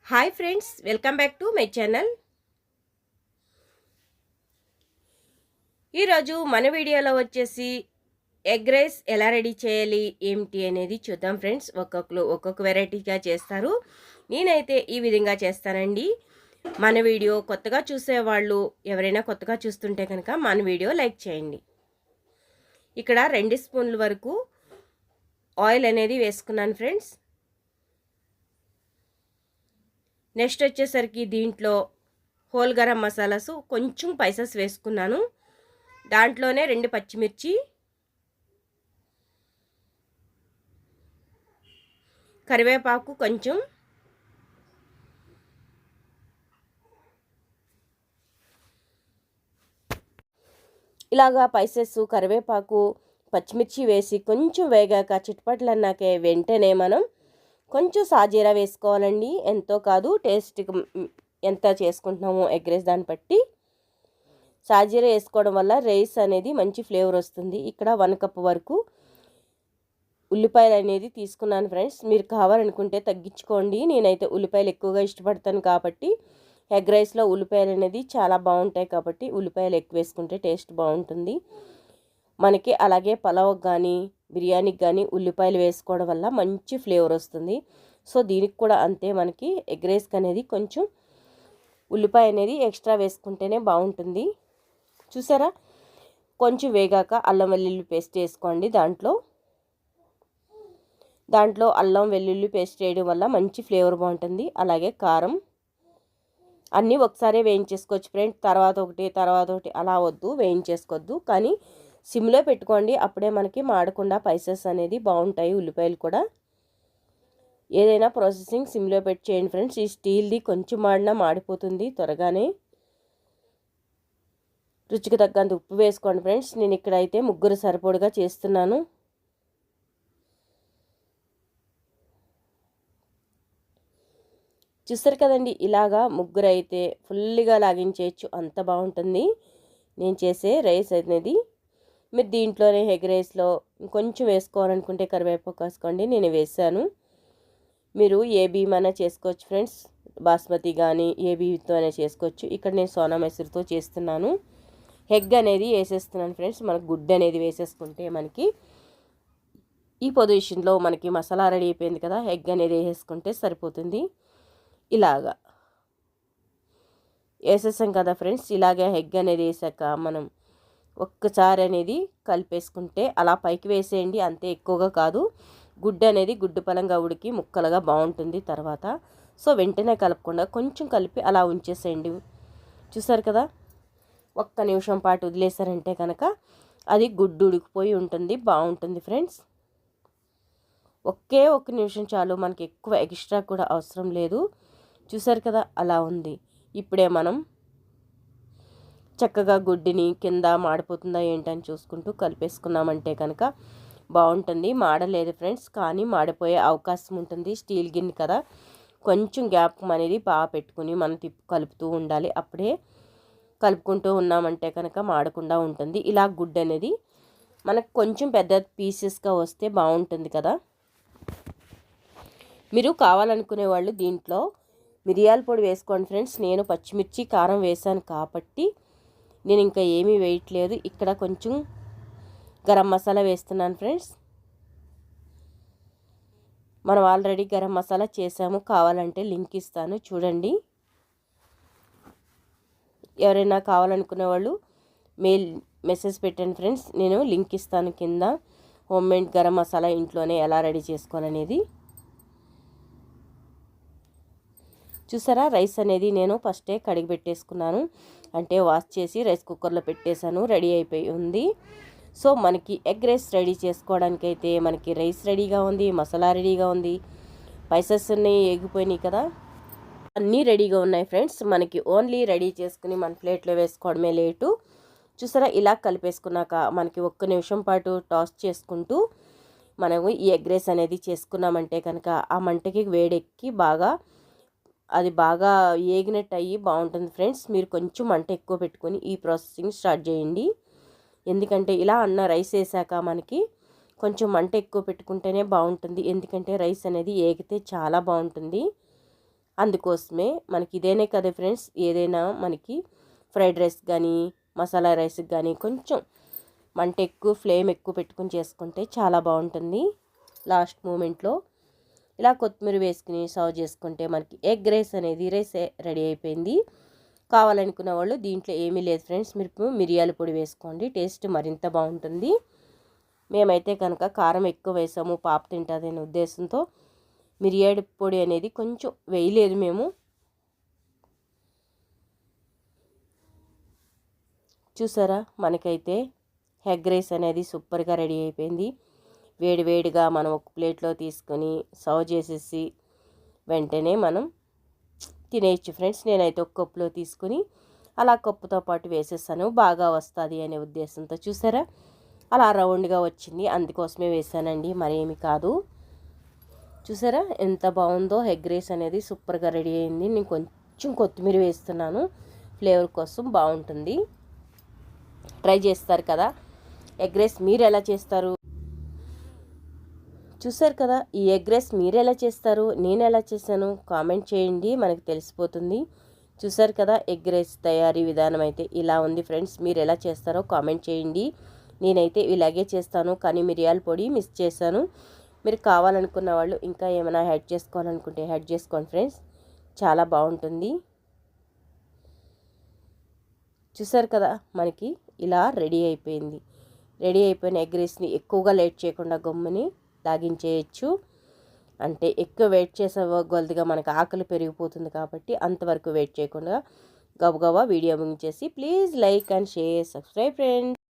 Hi friends, welcome back to my channel. ఈరోజు మన వీడియోలో వచ్చేసి ఎగ్ రైస్ ఎలా రెడీ చేయాలి ఏమిటి అనేది చూద్దాం ఫ్రెండ్స్. ఒక్కొక్కరు ఒక్కొక్క వెరైటీగా చేస్తారు. నేనైతే ఈ విధంగా చేస్తానండి. మన వీడియో కొత్తగా చూసేవాళ్ళు ఎవరైనా కొత్తగా చూస్తుంటే కనుక మన వీడియో లైక్ చేయండి. ఇక్కడ 2 స్పూన్ల వరకు ఆయిల్ అనేది వేసుకున్నాను ఫ్రెండ్స్. నెక్స్ట్ వచ్చేసరికి దీంట్లో హోల్ గరం మసాలాస్ కొంచెం స్పైసెస్ వేసుకున్నాను. దాంట్లోనే 2 పచ్చిమిర్చి, కరివేపాకు కొంచెం, ఇలాగా స్పైసెస్ కరివేపాకు పచ్చిమిర్చి వేసి కొంచెం వేగాక చిట్పట్లన్నాకే వెంటనే మనం కొంచెం సాజీరా వేసుకోవాలండి. ఎంతో కాదు, టేస్ట్ ఎంత చేసుకుంటున్నామో ఎగ్ రైస్ దాన్ని బట్టి సాజీరా వేసుకోవడం వల్ల రైస్ అనేది మంచి ఫ్లేవర్ వస్తుంది. ఇక్కడ 1 కప్ వరకు ఉల్లిపాయలు అనేది తీసుకున్నాను ఫ్రెండ్స్. మీరు కావాలనుకుంటే తగ్గించుకోండి. నేనైతే ఉల్లిపాయలు ఎక్కువగా ఇష్టపడతాను కాబట్టి ఎగ్ రైస్లో ఉల్లిపాయలు అనేది చాలా బాగుంటాయి కాబట్టి ఉల్లిపాయలు ఎక్కువ వేసుకుంటే టేస్ట్ బాగుంటుంది మనకి. అలాగే పలావ్ కానీ బిర్యానీకి కానీ ఉల్లిపాయలు వేసుకోవడం వల్ల మంచి ఫ్లేవర్ వస్తుంది. సో దీనికి కూడా అంతే, మనకి ఎగ్ రైస్కి అనేది కొంచెం ఉల్లిపాయ అనేది ఎక్స్ట్రా వేసుకుంటేనే బాగుంటుంది. చూసారా, కొంచెం వేగాక అల్లం వెల్లుల్లి పేస్ట్ వేసుకోండి. దాంట్లో అల్లం వెల్లుల్లి పేస్ట్ వేయడం వల్ల మంచి ఫ్లేవర్ బాగుంటుంది. అలాగే కారం అన్నీ ఒకసారి వేయించేసుకోవచ్చు ఫ్రెండ్స్. తర్వాత ఒకటి అలా వద్దు, వేయించేసుకోవద్దు. కానీ సిమ్లో పెట్టుకోండి, అప్పుడే మనకి మాడకుండా స్పైసెస్ అనేది బాగుంటాయి. ఉల్లిపాయలు కూడా ఏదైనా ప్రాసెసింగ్ సిమ్లో పెట్టి చేయండి ఫ్రెండ్స్. ఈ స్టీల్ది కొంచెం మాడినా మాడిపోతుంది త్వరగానే. రుచికి తగ్గంత ఉప్పు వేసుకోండి ఫ్రెండ్స్. నేను ఇక్కడైతే 3 సరిపడగా చేస్తున్నాను. చూస్తారు కదండి, ఇలాగా 3 అయితే ఫుల్గా లాగించేయచ్చు, అంత బాగుంటుంది నేను చేసే రైస్ అనేది. మీరు దీంట్లోనే ఎగ్ రైస్లో కొంచెం వేసుకోవాలనుకుంటే కరివేపాకు వేసుకోండి, నేను వేసాను. మీరు ఏ బియ్యమైనా చేసుకోవచ్చు ఫ్రెండ్స్, బాస్మతి కానీ ఏ బియ్యంతోనే చేసుకోవచ్చు. ఇక్కడ నేను సోనా మసూరితో చేస్తున్నాను. ఎగ్ అనేది వేసేస్తున్నాను ఫ్రెండ్స్. మనకు గుడ్డు అనేది వేసేసుకుంటే మనకి ఈ పొజిషన్లో మనకి మసాలా రెడీ అయిపోయింది కదా, ఎగ్ అనేది వేసేసుకుంటే సరిపోతుంది. ఇలాగా వేసేసాం కదా ఫ్రెండ్స్. ఇలాగే ఎగ్ అనేది వేసాక మనం ఒక్కసారి అనేది కలిపేసుకుంటే అలా పైకి వేసేయండి, అంతే, ఎక్కువగా కాదు. గుడ్డు అనేది గుడ్డు పలంగా ఉడికి ముక్కలుగా బాగుంటుంది తర్వాత. సో వెంటనే కలపకుండా కొంచెం కలిపి అలా ఉంచేసేయండి. చూసారు కదా, 1 నిమిషం పాటు వదిలేసారంటే కనుక అది గుడ్డు ఉడికిపోయి ఉంటుంది, బాగుంటుంది ఫ్రెండ్స్. ఒకే 1 నిమిషం చాలు, మనకి ఎక్కువ ఎక్స్ట్రా కూడా అవసరం లేదు. చూసారు కదా, అలా ఉంది. ఇప్పుడే మనం చక్కగా గుడ్డిని కింద మాడిపోతుందా ఏంటని చూసుకుంటూ కలిపేసుకున్నామంటే కనుక బాగుంటుంది. మాడలేదు ఫ్రెండ్స్, కానీ మాడిపోయే అవకాశం ఉంటుంది. స్టీల్ గిన్నె కదా, కొంచెం గ్యాప్ అనేది బాగా పెట్టుకుని మనం కలుపుతూ ఉండాలి. అప్పుడే కలుపుకుంటూ ఉన్నామంటే కనుక మాడకుండా ఉంటుంది. ఇలా గుడ్డు అనేది మనకు కొంచెం పెద్ద పీసెస్గా వస్తే బాగుంటుంది కదా. మీరు కావాలనుకునే వాళ్ళు దీంట్లో మిరియాల పొడి వేసుకోండి ఫ్రెండ్స్. నేను పచ్చిమిర్చి కారం వేసాను కాబట్టి నేను ఇంకా ఏమీ వేయట్లేదు. ఇక్కడ కొంచెం గరం మసాలా వేస్తున్నాను ఫ్రెండ్స్. మనం ఆల్రెడీ గరం మసాలా చేసాము, కావాలంటే లింక్ ఇస్తాను చూడండి. ఎవరైనా కావాలనుకునే వాళ్ళు మెసేజ్ పెట్టండి ఫ్రెండ్స్, నేను లింక్ ఇస్తాను కింద. హోమ్మేడ్ గరం మసాలా ఇంట్లోనే ఎలా రెడీ చేసుకోవాలనేది. చూసారా, రైస్ అనేది నేను ఫస్టే కడిగి పెట్టేసుకున్నాను, అంటే వాష్ చేసి రైస్ కుక్కర్లో పెట్టేశాను, రెడీ అయిపోయి ఉంది. సో మనకి ఎగ్ రైస్ రెడీ చేసుకోవడానికి అయితే మనకి రైస్ రెడీగా ఉంది, మసాలా రెడీగా ఉంది, స్పైసెస్ అన్నీ ఎగిపోయినాయి కదా, అన్నీ రెడీగా ఉన్నాయి ఫ్రెండ్స్. మనకి ఓన్లీ రెడీ చేసుకుని మన ప్లేట్లో వేసుకోవడమే లేటు. చూసారా, ఇలా కలిపేసుకున్నాక మనకి 1 నిమిషం పాటు టాస్ చేసుకుంటూ మనము ఈ ఎగ్ రైస్ అనేది చేసుకున్నామంటే కనుక ఆ మంటకి వేడెక్కి అది బాగా ఏగినట్టు అయ్యి బాగుంటుంది ఫ్రెండ్స్. మీరు కొంచెం మంట ఎక్కువ పెట్టుకొని ఈ ప్రాసెసింగ్ స్టార్ట్ చేయండి. ఎందుకంటే ఇలా రైస్ వేసాక మనకి కొంచెం మంట ఎక్కువ పెట్టుకుంటేనే బాగుంటుంది. ఎందుకంటే రైస్ అనేది ఏగితే చాలా బాగుంటుంది. అందుకోసమే మనకి ఇదేనే కదా ఫ్రెండ్స్, ఏదైనా మనకి ఫ్రైడ్ రైస్ కానీ మసాలా రైస్కి కానీ కొంచెం మంట ఎక్కువ, ఫ్లేమ్ ఎక్కువ పెట్టుకుని చేసుకుంటే చాలా బాగుంటుంది. లాస్ట్ మూమెంట్లో ఇలా కొత్తిమీర వేసుకుని సర్వ్ చేసుకుంటే మనకి ఎగ్ రైస్ అనేది రెడీ అయిపోయింది. కావాలనుకున్న వాళ్ళు దీంట్లో ఏమీ లేదు ఫ్రెండ్స్, మీరు మిరియాల పొడి వేసుకోండి, టేస్ట్ మరింత బాగుంటుంది. మేమైతే కనుక కారం ఎక్కువ వేసాము, పాప తింటుంది అనే ఉద్దేశంతో మిరియాల పొడి అనేది కొంచెం వేయలేదు మేము. చూసారా, మనకైతే ఎగ్ రైస్ అనేది సూపర్గా రెడీ అయిపోయింది. వేడివేడిగా మనం ఒక ప్లేట్లో తీసుకొని సర్వ్ చేసేసి వెంటనే మనం తినేయచ్చు ఫ్రెండ్స్. నేనైతే ఒక కప్పులో తీసుకుని అలా కప్పుతో పాటు వేసేసాను, బాగా వస్తుంది అనే ఉద్దేశంతో. చూసారా, అలా రౌండ్గా వచ్చింది, అందుకోసమే వేసానండి, మరేమి కాదు. చూసారా ఎంత బాగుందో, ఎగ్ రైస్ అనేది సూపర్గా రెడీ అయింది. నేను కొంచెం కొత్తిమీర వేస్తున్నాను, ఫ్లేవర్ కోసం బాగుంటుంది. ట్రై చేస్తారు కదా ఎగ్ రైస్, మీరు ఎలా చేస్తారు? చూసారు కదా, ఈ ఎగ్ రైస్ మీరు ఎలా చేస్తారు, నేను ఎలా చేశాను కామెంట్ చేయండి, మనకు తెలిసిపోతుంది. చూసారు కదా, ఎగ్ రైస్ తయారీ విధానం అయితే ఇలా ఉంది ఫ్రెండ్స్. మీరు ఎలా చేస్తారో కామెంట్ చేయండి. నేనైతే ఇలాగే చేస్తాను, కానీ మిరియాల పొడి మిస్ చేశాను. మీరు కావాలనుకున్న వాళ్ళు ఇంకా ఏమైనా యాడ్ చేసుకోవాలనుకుంటే యాడ్ చేసుకోండి ఫ్రెండ్స్, చాలా బాగుంటుంది. చూసారు కదా, మనకి ఇలా రెడీ అయిపోయింది. రెడీ అయిపోయిన ఎగ్ రైస్ని ఎక్కువగా లేట్ చేయకుండా గమ్ముని లాగించేయచ్చు. అంటే ఎక్కువ వెయిట్ చేసే కొద్దిగా మనకు ఆకలి పెరిగిపోతుంది కాబట్టి అంతవరకు వెయిట్ చేయకుండా గబగబా వీడియో ముగించేసి please like and share, subscribe friends.